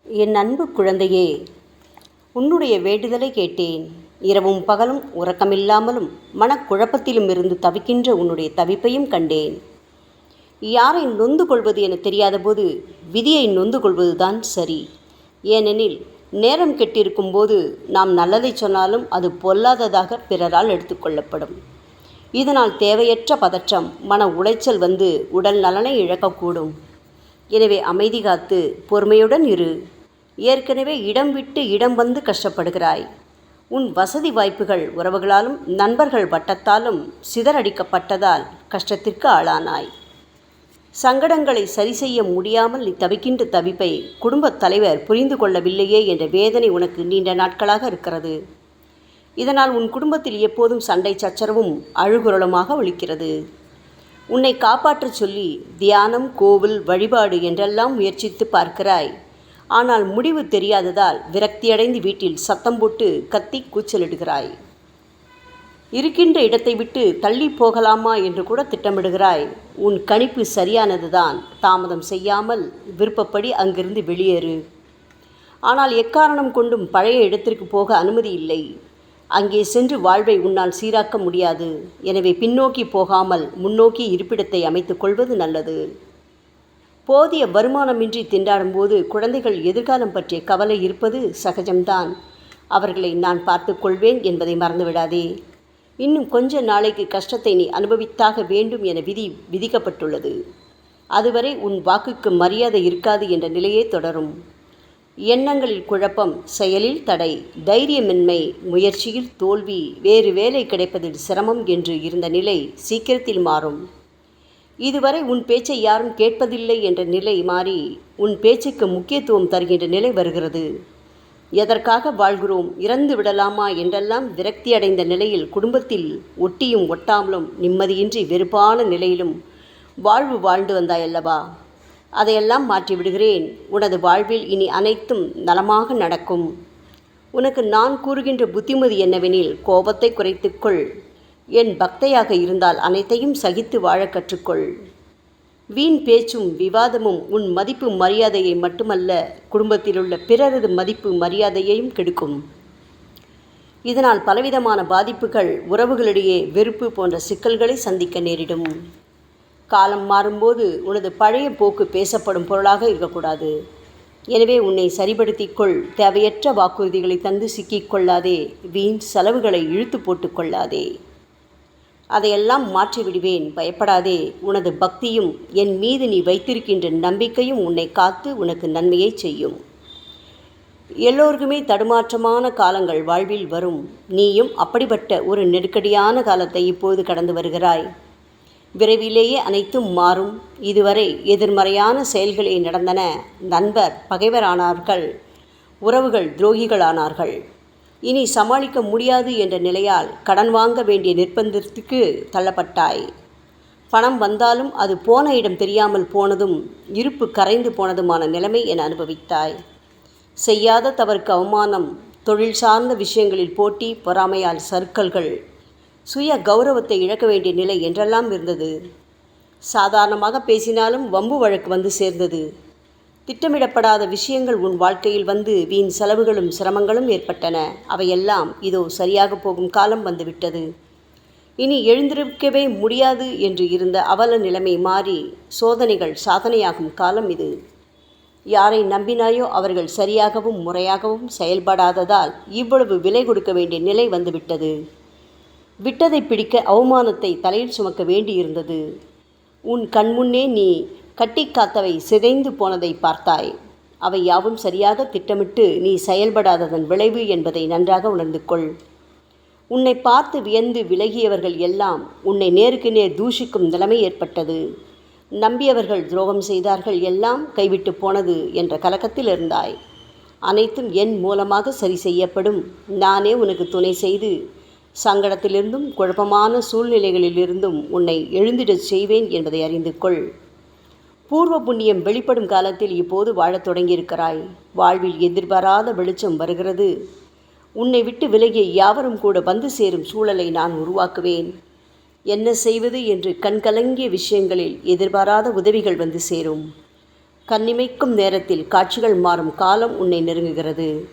என் அன்பு குழந்தையே, உன்னுடைய வேண்டுதலை கேட்டேன். இரவும் பகலும் உறக்கமில்லாமலும் மனக்குழப்பத்திலும் இருந்து தவிக்கின்ற உன்னுடைய தவிப்பையும் கண்டேன். யாரை நொந்து கொள்வது என தெரியாதபோது விதியை நொந்து கொள்வதுதான் சரி. ஏனெனில் நேரம் கெட்டிருக்கும் போது நாம் நல்லதை சொன்னாலும் அது பொல்லாததாக பிறரால் எடுத்துக்கொள்ளப்படும். இதனால் தேவையற்ற பதற்றம், மன உளைச்சல் வந்து உடல் நலனை இழக்கக்கூடும். எனவே அமைதி காத்து பொறுமையுடன் இரு. ஏற்கனவே இடம் விட்டு இடம் வந்து கஷ்டப்படுகிறாய். உன் வசதி வாய்ப்புகள் உறவுகளாலும் நண்பர்கள் வட்டத்தாலும் சிதறடிக்கப்பட்டதால் கஷ்டத்திற்கு ஆளானாய். சங்கடங்களை சரி செய்ய முடியாமல் நீ தவிக்கின்ற தவிப்பை குடும்பத் தலைவர் புரிந்து கொள்ளவில்லையே என்ற வேதனை உனக்கு நீண்ட நாட்களாக இருக்கிறது. இதனால் உன் குடும்பத்தில் எப்போதும் சண்டை சச்சரவும் அழுகுரலுமாக ஒலிக்கிறது. உன்னை காப்பாற்றச் சொல்லி தியானம், கோவில், வழிபாடு என்றெல்லாம் முயற்சித்து பார்க்கிறாய். ஆனால் முடிவு தெரியாததால் விரக்தியடைந்து வீட்டில் சத்தம் போட்டு கத்தி கூச்சலிடுகிறாய். இருக்கின்ற இடத்தை விட்டு தள்ளி போகலாமா என்று கூட திட்டமிடுகிறாய். உன் கணிப்பு சரியானதுதான். தாமதம் செய்யாமல் விருப்பப்படி அங்கிருந்து வெளியேறு. ஆனால் எக்காரணம் கொண்டும் பழைய இடத்திற்கு போக அனுமதி இல்லை. அங்கே சென்று வாழ்வை உன்னால் சீராக்க முடியாது. எனவே பின்னோக்கி போகாமல் முன்னோக்கி இருப்பிடத்தை அமைத்துக் கொள்வது நல்லது. போதிய வருமானமின்றி திண்டாடும்போது குழந்தைகள் எதிர்காலம் பற்றிய கவலை இருப்பது சகஜம்தான். அவர்களை நான் பார்த்து கொள்வேன் என்பதை மறந்துவிடாதே. இன்னும் கொஞ்ச நாளைக்கு கஷ்டத்தை நீ அனுபவித்தாக வேண்டும் என விதிக்கப்பட்டுள்ளது. அதுவரை உன் வாக்குக்கு மரியாதை இருக்காது என்ற நிலையே தொடரும். எண்ணங்களில் குழப்பம், செயலில் தடை, தைரியமின்மை, முயற்சியில் தோல்வி, வேறு வேலை கிடைப்பதில் சிரமம் என்று இருந்த நிலை சீக்கிரத்தில் மாறும். இதுவரை உன் பேச்சை யாரும் கேட்பதில்லை என்ற நிலை மாறி உன் பேச்சுக்கு முக்கியத்துவம் தருகின்ற நிலை வருகிறது. எதற்காக வாழ்கிறோம், இறந்து விடலாமா என்றெல்லாம் விரக்தியடைந்த நிலையில் குடும்பத்தில் ஒட்டியும் ஒட்டாமலும் நிம்மதியின்றி வெறுப்பான நிலையிலும் வாழ்வு வாழ்ந்து வந்தாயல்லவா? அதையெல்லாம் மாற்றிவிடுகிறேன். உனது வாழ்வில் இனி அனைத்தும் நலமாக நடக்கும். உனக்கு நான் கூறுகின்ற புத்திமதி என்னவெனில், கோபத்தை குறைத்துக்கொள். என் பக்தையாக இருந்தால் அனைத்தையும் சகித்து வாழ கற்றுக்கொள். வீண் பேச்சும் விவாதமும் உன் மதிப்பு மரியாதையை மட்டுமல்ல, குடும்பத்திலுள்ள பிறரது மதிப்பு மரியாதையையும் கெடுக்கும். இதனால் பலவிதமான பாதிப்புகள், உறவுகளிடையே வெறுப்பு போன்ற சிக்கல்களை சந்திக்க நேரிடும். காலம் மாறும்போது உனது பழைய போக்கு பேசப்படும் பொருளாக இருக்கக்கூடாது. எனவே உன்னை சரிபடுத்திக்கொள். தேவையற்ற வாக்குறுதிகளை தந்து சிக்கிக்கொள்ளாதே. வீண் செலவுகளை இழுத்து போட்டு கொள்ளாதே. அதையெல்லாம் மாற்றிவிடுவேன், பயப்படாதே. உனது பக்தியும் என் மீது நீ வைத்திருக்கின்ற நம்பிக்கையும் உன்னை காத்து உனக்கு நன்மையை செய்யும். எல்லோருக்குமே தடுமாற்றமான காலங்கள் வாழ்வில் வரும். நீயும் அப்படிப்பட்ட ஒரு நெருக்கடியான காலத்தை இப்போது கடந்து வருகிறாய். விரைவிலேயே அனைத்தும் மாறும். இதுவரை எதிர்மறையான செயல்களே நடந்தன. நண்பர் பகைவரானார்கள், உறவுகள் துரோகிகளானார்கள். இனி சமாளிக்க முடியாது என்ற நிலையால் கடன் வாங்க வேண்டிய நிர்பந்தத்துக்கு தள்ளப்பட்டாய். பணம் வந்தாலும் அது போன இடம் தெரியாமல் போனதும் இருப்பு கரைந்து போனதுமான நிலைமை என அனுபவித்தாய். செய்யாத தவறுக்கு அவமானம், தொழில் சார்ந்த விஷயங்களில் போட்டி, பொறாமையால் சறுக்கல்கள், சுய கௌரவத்தை இழக்க வேண்டிய நிலை என்றெல்லாம் இருந்தது. சாதாரணமாக பேசினாலும் வம்பு வழக்கு வந்து சேர்ந்தது. திட்டமிடப்படாத விஷயங்கள் உன் வாழ்க்கையில் வந்து வீண் செலவுகளும் சிரமங்களும் ஏற்பட்டன. அவையெல்லாம் இதோ சரியாக போகும் காலம் வந்துவிட்டது. இனி எழுந்திருக்கவே முடியாது என்று இருந்த அவல நிலைமை மாறி சோதனைகள் சாதனையாகும் காலம் இது. யாரை நம்பினாயோ அவர்கள் சரியாகவும் முறையாகவும் செயல்படாததால் இவ்வளவு விலை கொடுக்க வேண்டிய நிலை வந்துவிட்டது. விட்டதை பிடிக்க அவமானத்தை தலையில் சுமக்க வேண்டியிருந்தது. உன் கண்முன்னே நீ கட்டி காத்தவை சிதைந்து போனதை பார்த்தாய். அவை யாவும் சரியாக திட்டமிட்டு நீ செயல்படாததன் விளைவு என்பதை நன்றாக உணர்ந்து கொள். உன்னை பார்த்து வியந்து விலகியவர்கள் எல்லாம் உன்னை நேருக்கு நேர் தூஷிக்கும் நிலைமை ஏற்பட்டது. நம்பியவர்கள் துரோகம் செய்தார்கள், எல்லாம் கைவிட்டு போனது என்ற கலக்கத்தில் இருந்தாய். அனைத்தும் என் மூலமாக சரி செய்யப்படும். நானே உனக்கு துணை செய்து சங்கடத்திலிருந்தும் குழப்பமான சூழ்நிலைகளிலிருந்தும் உன்னை எழுந்திடச் செய்வேன் என்பதை அறிந்து கொள். பூர்வ புண்ணியம் வெளிப்படும் காலத்தில் இப்போது வாழத் தொடங்கியிருக்கிறாய். வாழ்வில் எதிர்பாராத வெளிச்சம் வருகிறது. உன்னை விட்டு விலகிய யாவரும் கூட வந்து சேரும் சூழலை நான் உருவாக்குவேன். என்ன செய்வது என்று கண்கலங்கிய விஷயங்களில் எதிர்பாராத உதவிகள் வந்து சேரும். கண்ணிமைக்கும் நேரத்தில் காட்சிகள் மாறும் காலம் உன்னை நெருங்குகிறது.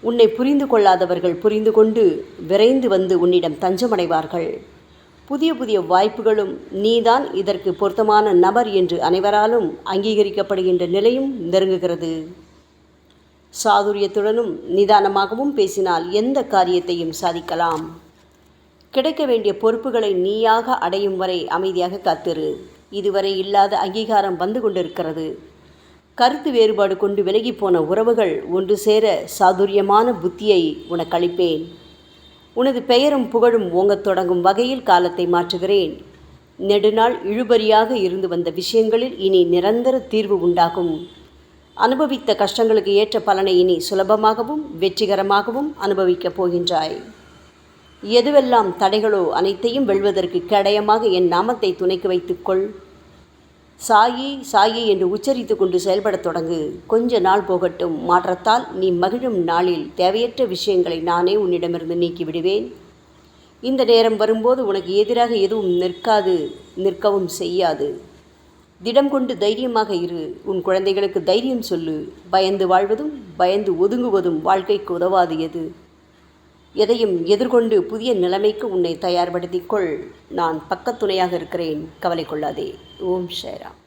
உன்னை புரிந்து கொள்ளாதவர்கள் புரிந்து கொண்டு விரைந்து வந்து உன்னிடம் தஞ்சமடைவார்கள். புதிய புதிய வாய்ப்புகளும் நீதான் இதற்கு பொருத்தமான நபர் என்று அனைவராலும் அங்கீகரிக்கப்படுகின்ற நிலையும் நெருங்குகிறது. சாதுரியத்துடனும் நிதானமாகவும் பேசினால் எந்த காரியத்தையும் சாதிக்கலாம். கிடைக்க வேண்டிய பொறுப்புகளை நீயாக அடையும் வரை அமைதியாக காத்திரு. இதுவரை இல்லாத அங்கீகாரம் வந்து கொண்டிருக்கிறது. கருத்து வேறுபாடு கொண்டு விலகிப்போன உறவுகள் ஒன்று சேர சாதுரியமான புத்தியை உனக்கு அளிப்பேன். உனது பெயரும் புகழும் ஓங்கத் தொடங்கும் வகையில் காலத்தை மாற்றுகிறேன். நெடுநாள் இழுபறியாக இருந்து வந்த விஷயங்களில் இனி நிரந்தர தீர்வு உண்டாகும். அனுபவித்த கஷ்டங்களுக்கு ஏற்ற பலனை இனி சுலபமாகவும் வெற்றிகரமாகவும் அனுபவிக்கப் போகின்றாய். எதுவெல்லாம் தடைகளோ அனைத்தையும் வெல்வதற்கு கேடயமாக என் நாமத்தை துணைக்கு வைத்துக்கொள். சாயி சாயி என்று உச்சரித்து கொண்டு செயல்படத் தொடங்கு. கொஞ்ச நாள் போகட்டும். மாற்றத்தால் நீ மகிழும் நாளில் தேவையற்ற விஷயங்களை நானே உன்னிடமிருந்து நீக்கிவிடுவேன். இந்த நேரம் வரும்போது உனக்கு எதிராக எதுவும் நிற்கவும் செய்யாது. திடம் கொண்டு தைரியமாக இரு. உன் குழந்தைகளுக்கு தைரியம் சொல்லு. பயந்து வாழ்வதும் பயந்து ஒதுங்குவதும் வாழ்க்கைக்கு உதவாது. எதையும் எதிர்கொண்டு புதிய நிலைமைக்கு உன்னை தயார்படுத்திக்கொள். நான் பக்கத்துணையாக இருக்கிறேன். கவலை கொள்ளாதே. ஓம் சாய்ராம்.